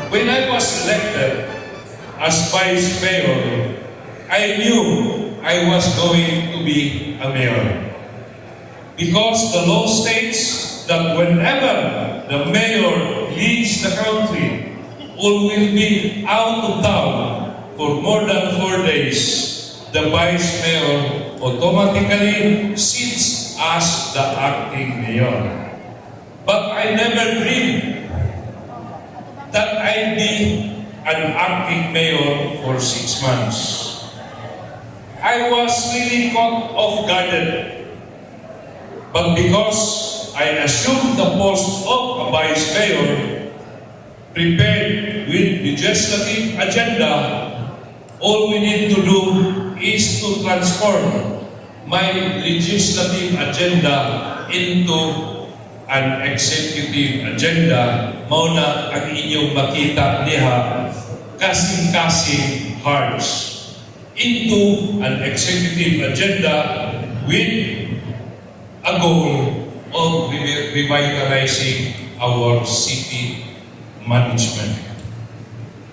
When I was elected as vice mayor, I knew I was going to be a mayor. Because the law states that whenever the mayor leaves the country or will be out of town for more than 4 days, the vice mayor automatically sits as the acting mayor. But I never dreamed that I'd be an acting mayor for 6 months. I was really caught off guard. But because I assumed the post of a vice mayor, prepared with legislative agenda, all we need to do is to transform my legislative agenda into an executive agenda. Mauna ang inyong makita niya, kasing-kasing hearts into an executive agenda with a goal of revitalizing our city management.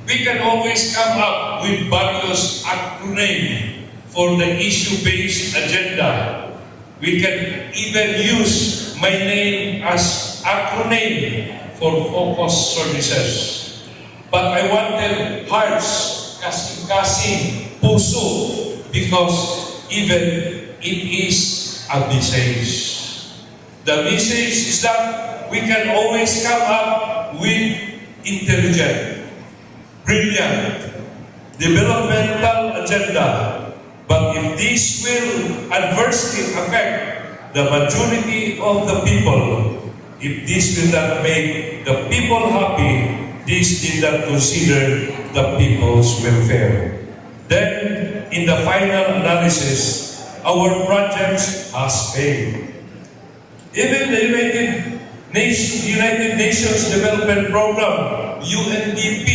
We can always come up with various acronyms for the issue-based agenda. We can even use my name as acronym for focus services. But I wanted hearts, kasing-kasing, puso, because even it is a message. The message is that we can always come up with intelligent, brilliant, developmental agenda. But if this will adversely affect the majority of the people, if this will not make the people happy, this did not consider the people's welfare. Then, in the final analysis, our project has failed. Even the United Nations Development Program, UNDP,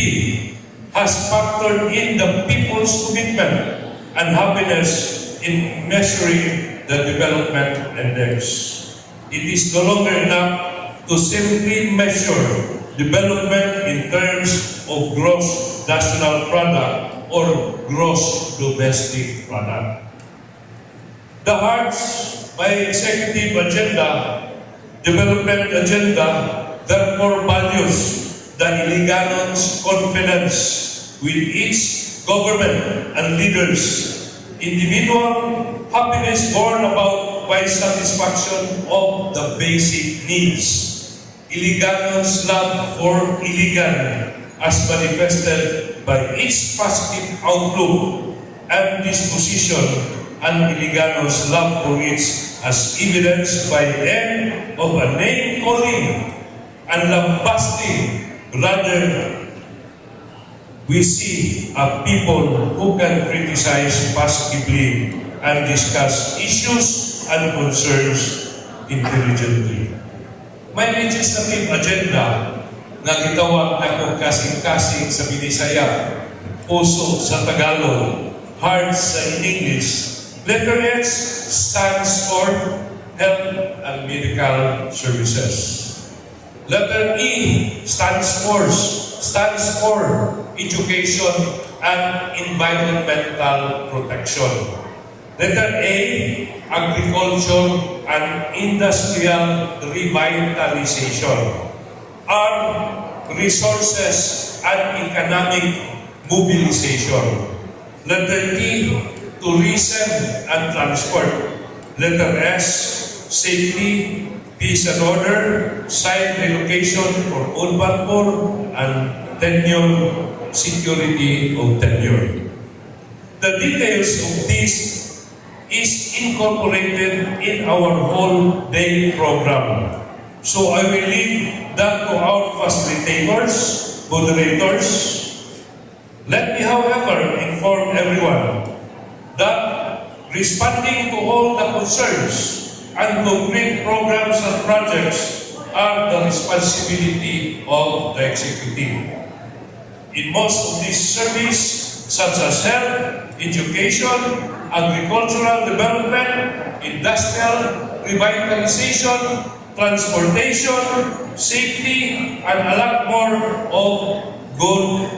has factored in the people's commitment and happiness in measuring the development index. It is no longer enough to simply measure development in terms of gross national product or gross domestic product. The hearts by executive agenda, development agenda, therefore values the Iligan's confidence with its government and leaders. Individual happiness born about by satisfaction of the basic needs. Iligan's love for Iligan as manifested by its positive outlook and disposition, and Iligan's love for it as evidenced by the end of a name-calling and lambasting. Rather, we see a people who can criticize positively and discuss issues and concerns intelligently. May legislative agenda na gitawag na kung kasing-kasing sa Binisaya, puso sa Tagalog, heart sa English. Letter H stands for Health and Medical Services. Letter E stands for Education and Environmental Protection. Letter A, Agriculture and Industrial Revitalization. R, Resources and Economic Mobilization. Letter T, Tourism and Transport. Letter S, Safety, Peace and Order, Site Relocation for urban poor, and tenure, security of tenure. The details of this is incorporated in our whole day program. So I will leave that to our facilitators, moderators. Let me, however, inform everyone that responding to all the concerns and concrete programs and projects are the responsibility of the executive. In most of these services, such as health, education, agricultural development, industrial revitalization, transportation, safety, and a lot more of good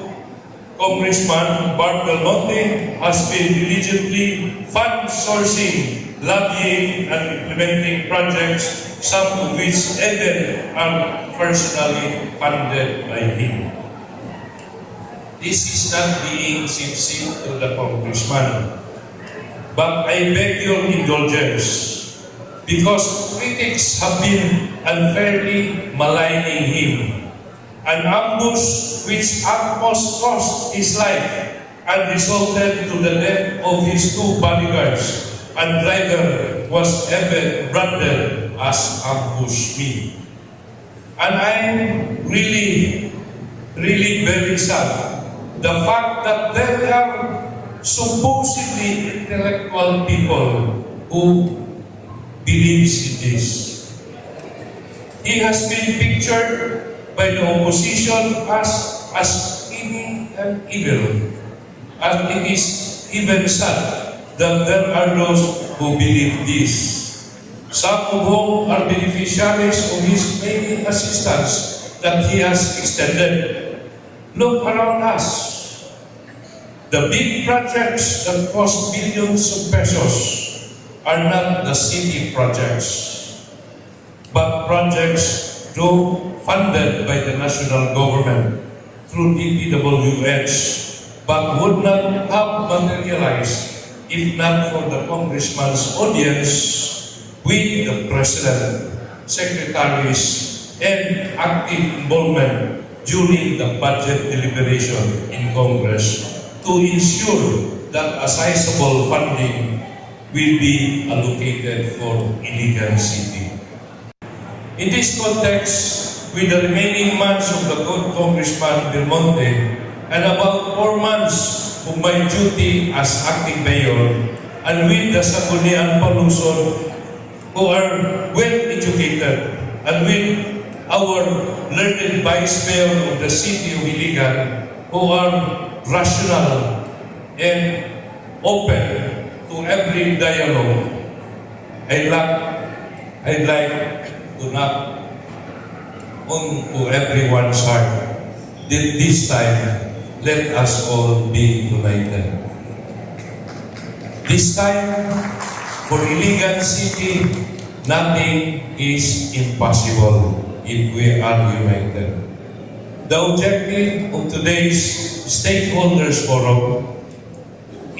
Congressman Bart Del Monte has been diligently fund sourcing, lobbying, and implementing projects, some of which even are personally funded by him. This is not being sincere to the congressman, but I beg your indulgence because critics have been unfairly maligning him. An ambush which almost cost his life and resulted to the death of his two bodyguards and driver was ever branded as ambush me. And I'm really very sad. The fact that there are supposedly intellectual people who believes in this. He has been pictured by the opposition as scheming and evil. And it is even sad that there are those who believe this. Some of whom are beneficiaries of his many assistance that he has extended. Look around us. The big projects that cost billions of pesos are not the city projects, but projects funded by the national government through DPWH, but would not have materialized if not for the congressman's audience with the president, secretaries, and active involvement during the budget deliberation in Congress to ensure that a sizable funding will be allocated for Iligan City. In this context, with the remaining months of the good Congressman Del Monte and about 4 months of my duty as acting mayor, and with the Sangguniang Paluson who are well educated, and with our learned vice mayor of the city of Iligan who are rational and open to every dialogue, I'd like to knock onto everyone's heart. This time, let us all be united. This time, for Iligan City, nothing is impossible if we are united. The objective of today's Stakeholders Forum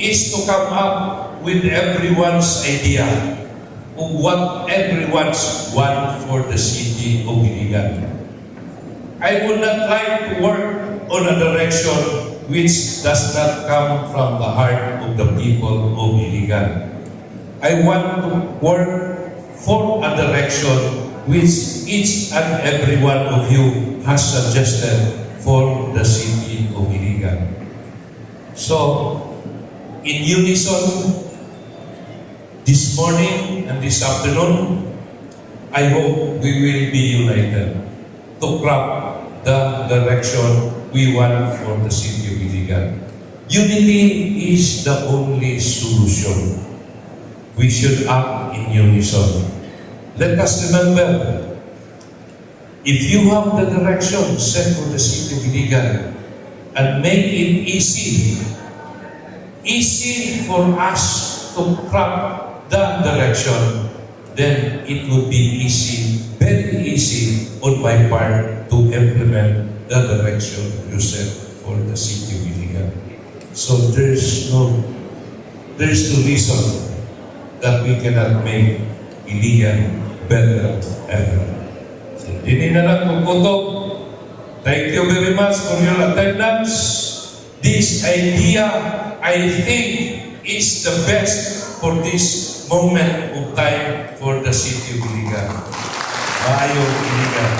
is to come up with everyone's idea of what everyone's want for the city of Iligan. I would not like to work on a direction which does not come from the heart of the people of Iligan. I want to work for a direction which each and every one of you has suggested for the city of Iligan. So, in unison, this morning and this afternoon, I hope we will be united to craft the direction we want for the city of Iligan. Unity is the only solution. We should act in unison. Let us remember, if you have the direction set for the city of Iligan and make it easy for us to craft that direction, then it would be easy, very easy on my part to implement the direction you set for the city of Iligan. So there's no reason that we cannot make Iligan better ever. So, hindi na lang kukutok. Thank you very much for your attendance. This idea, I think, is the best for this moment of time for the city of Iligan. Maayong Iligan.